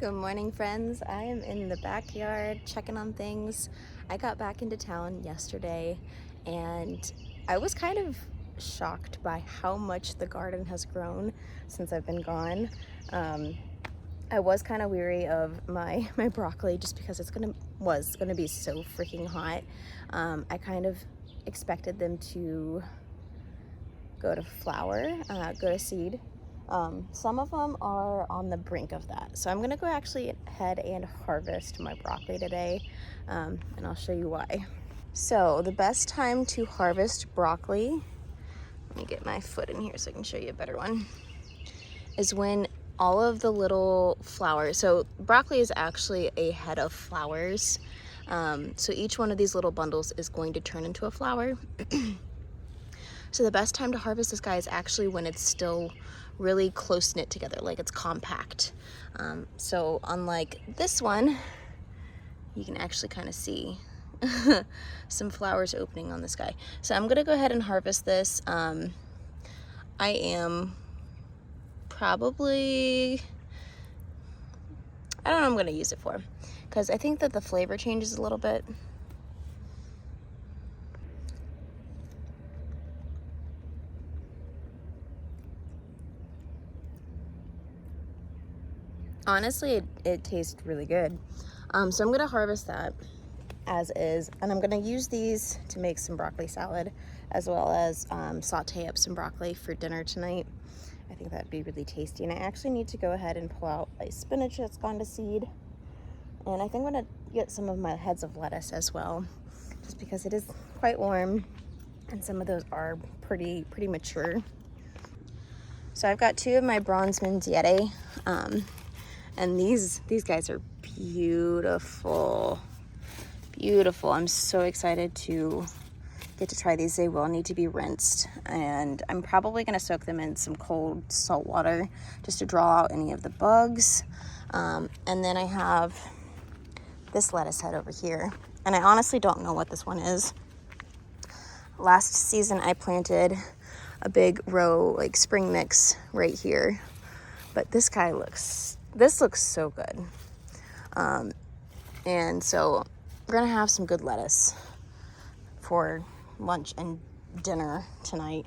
Good morning, friends. I am in the backyard checking on things. I got back into town yesterday and I was kind of shocked by how much the garden has grown since I've been gone. I was kind of weary of my broccoli just because was gonna be so freaking hot. I kind of expected them to go to flower, go to seed. Some of them are on the brink of that. So I'm gonna go actually ahead and harvest my broccoli today, and I'll show you why. So the best time to harvest broccoli, let me get my foot in here so I can show you a better one, is when all of the little flowers, so broccoli is actually a head of flowers. So each one of these little bundles is going to turn into a flower. So the best time to harvest this guy is actually when it's still really close knit together, like it's compact. So unlike this one, you can actually kind of see some flowers opening on this guy. So I'm gonna go ahead and harvest this. I am probably, I don't know what I'm gonna use it for, because I think that the flavor changes a little bit. Honestly, it tastes really good. So I'm gonna harvest that as is, and I'm gonna use these to make some broccoli salad, as well as saute up some broccoli for dinner tonight. I think that'd be really tasty. And I actually need to go ahead and pull out my spinach that's gone to seed, and I think I'm gonna get some of my heads of lettuce as well, just because it is quite warm and some of those are pretty mature. So I've got two of my bronze Manziette, and these guys are beautiful. I'm so excited to get to try these. They will need to be rinsed, and I'm probably going to soak them in some cold salt water just to draw out any of the bugs. And then I have this lettuce head over here, and I honestly don't know what this one is. Last season I planted a big row, like spring mix right here, but this looks so good. And so we're gonna have some good lettuce for lunch and dinner tonight.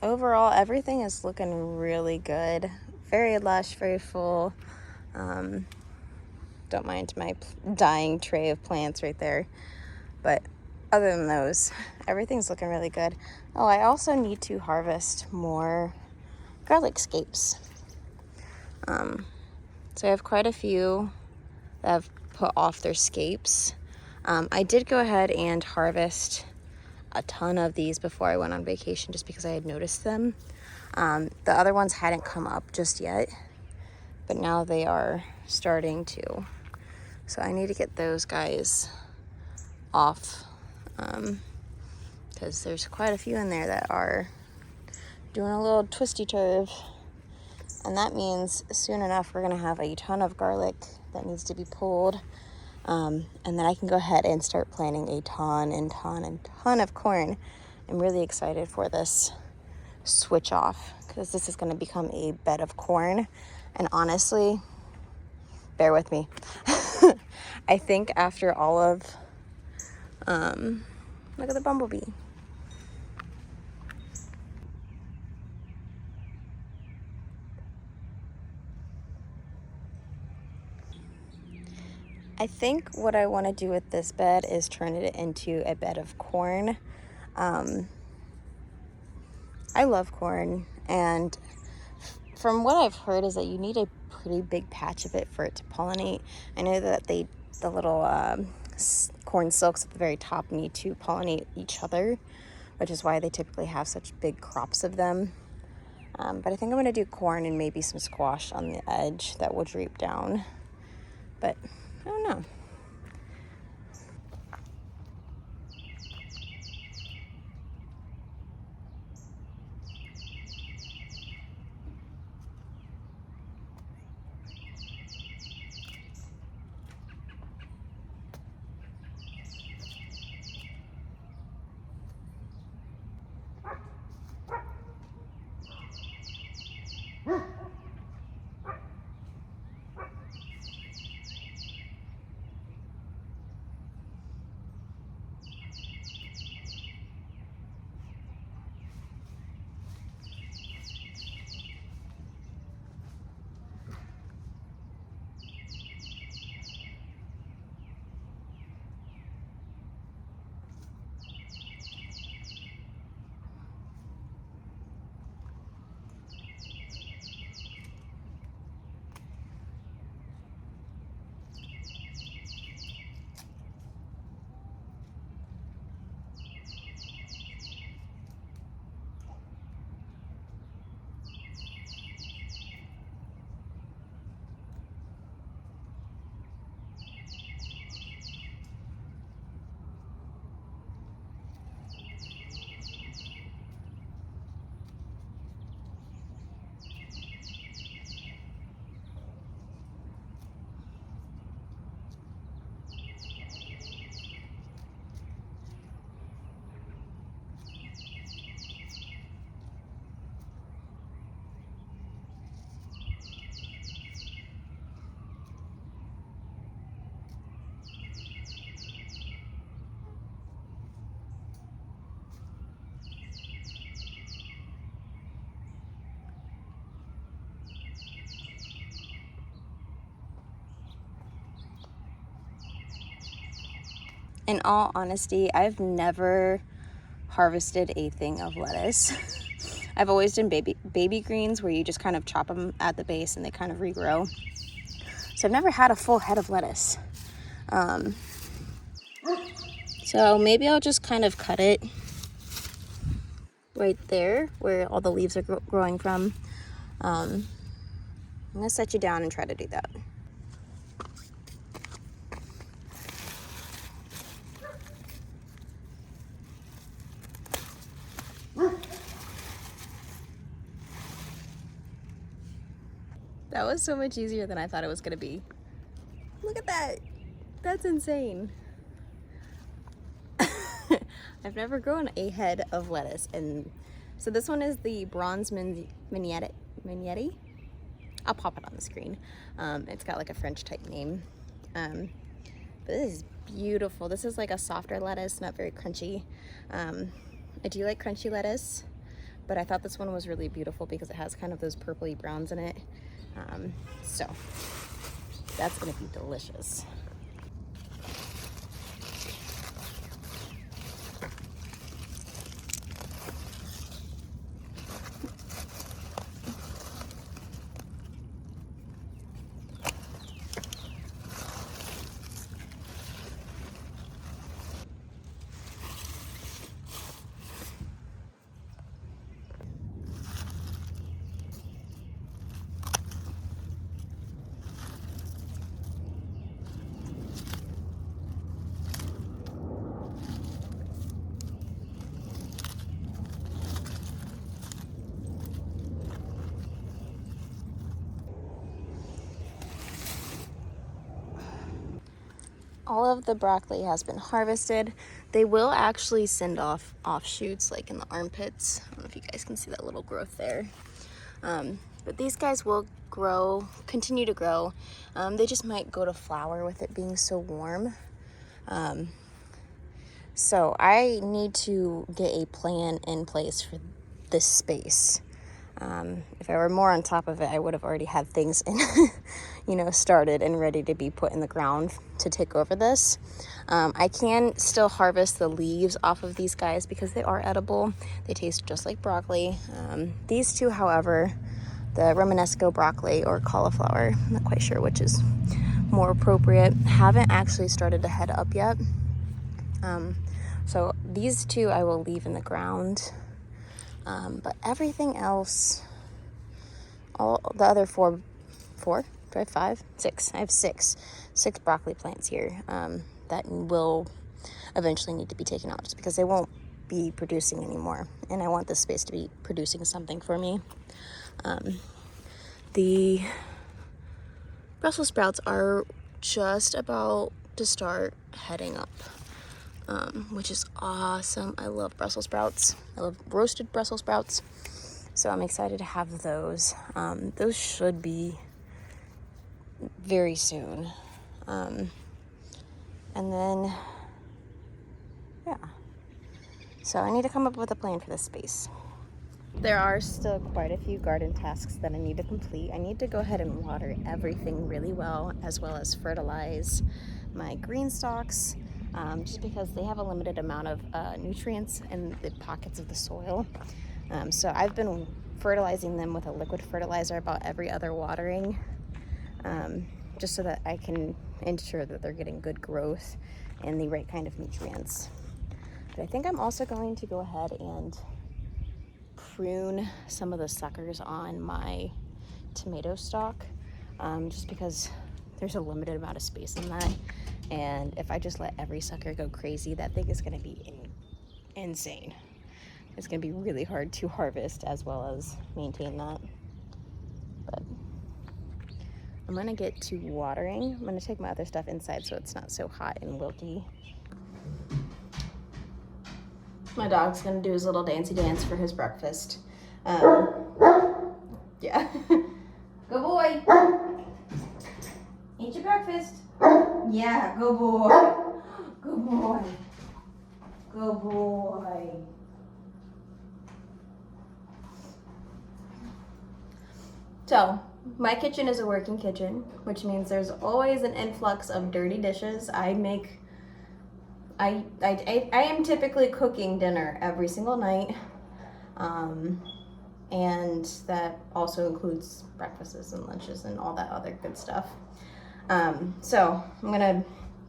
Overall, everything is looking really good. Very lush, very full. Don't mind my dying tray of plants right there. But other than those, everything's looking really good. Oh, I also need to harvest more garlic scapes. So I have quite a few that have put off their scapes. I did go ahead and harvest a ton of these before I went on vacation just because I had noticed them. The other ones hadn't come up just yet, but now they are starting to. So I need to get those guys off, because there's quite a few in there that are doing a little twisty turve. And that means soon enough we're gonna have a ton of garlic that needs to be pulled. And then I can go ahead and start planting a ton of corn. I'm really excited for this switch off, because this is gonna become a bed of corn. And honestly, bear with me. I think after all of, look at the bumblebee. I think what I want to do with this bed is turn it into a bed of corn. I love corn, and from what I've heard is that you need a pretty big patch of it for it to pollinate. I know that the little corn silks at the very top need to pollinate each other, which is why they typically have such big crops of them. But I think I'm going to do corn and maybe some squash on the edge that will droop down. But I don't know. In all honesty, I've never harvested a thing of lettuce. I've always done baby greens where you just kind of chop them at the base and they kind of regrow. So I've never had a full head of lettuce. So maybe I'll just kind of cut it right there where all the leaves are growing from. I'm gonna set you down and try to do that. That was so much easier than I thought it was gonna be. Look at that. That's insane. I've never grown a head of lettuce, and so this one is the bronze mignonette. I'll pop it on the screen. It's got like a French type name, but this is beautiful. This is like a softer lettuce, not very crunchy. I do like crunchy lettuce, but I thought this one was really beautiful because it has kind of those purpley browns in it. So that's gonna be delicious. All of the broccoli has been harvested. They will actually send off offshoots like in the armpits. I don't know if you guys can see that little growth there. But these guys will grow, continue to grow. They just might go to flower with it being so warm. So I need to get a plan in place for this space. If I were more on top of it, I would have already had things in, started and ready to be put in the ground to take over this. I can still harvest the leaves off of these guys because they are edible. They taste just like broccoli. These two, however, the Romanesco broccoli or cauliflower, I'm not quite sure which is more appropriate, haven't actually started to head up yet. So these two I will leave in the ground. But everything else, all the other four, do I have 5? 6. I have 6 broccoli plants here that will eventually need to be taken out just because they won't be producing anymore. And I want this space to be producing something for me. The Brussels sprouts are just about to start heading up. Which is awesome. I love Brussels sprouts. I love roasted Brussels sprouts. So I'm excited to have those. Those should be very soon. And then, yeah. So I need to come up with a plan for this space. There are still quite a few garden tasks that I need to complete. I need to go ahead and water everything really well as fertilize my green stalks. Just because they have a limited amount of nutrients in the pockets of the soil. So I've been fertilizing them with a liquid fertilizer about every other watering, just so that I can ensure that they're getting good growth and the right kind of nutrients. But I think I'm also going to go ahead and prune some of the suckers on my tomato stalk, just because there's a limited amount of space in that. And if I just let every sucker go crazy, that thing is going to be insane. It's going to be really hard to harvest as well as maintain that. But I'm going to get to watering. I'm going to take my other stuff inside so it's not so hot and wilty. My dog's going to do his little dancey dance for his breakfast. Yeah. Good boy. Eat your breakfast. Yeah, good boy. Good boy. Good boy. So, my kitchen is a working kitchen, which means there's always an influx of dirty dishes. I make I am typically cooking dinner every single night, and that also includes breakfasts and lunches and all that other good stuff. So I'm gonna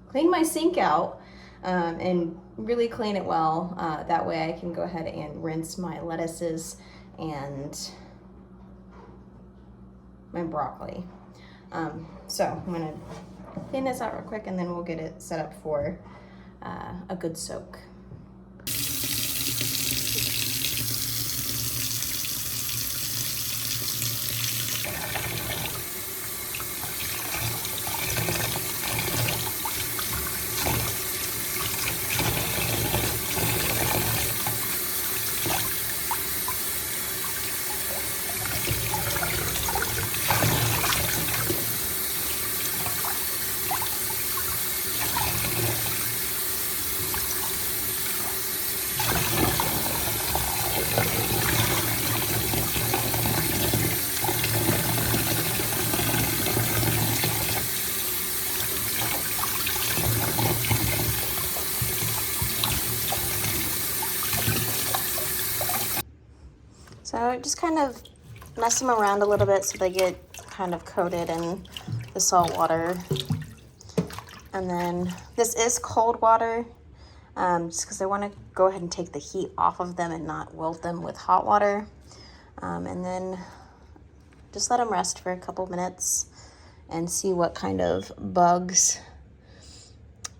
clean my sink out and really clean it well. That way I can go ahead and rinse my lettuces and my broccoli. So I'm gonna clean this out real quick and then we'll get it set up for a good soak. So just kind of mess them around a little bit so they get kind of coated in the salt water. And then this is cold water, just because I want to go ahead and take the heat off of them and not wilt them with hot water. And then just let them rest for a couple minutes and see what kind of bugs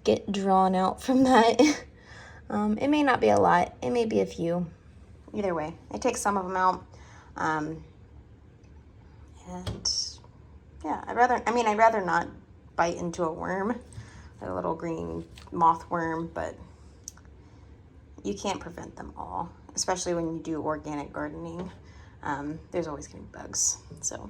get drawn out from that. It may not be a lot, it may be a few. Either way, I take some of them out. And yeah, I'd rather not bite into a worm, a little green moth worm, but you can't prevent them all, especially when you do organic gardening. There's always gonna be bugs, so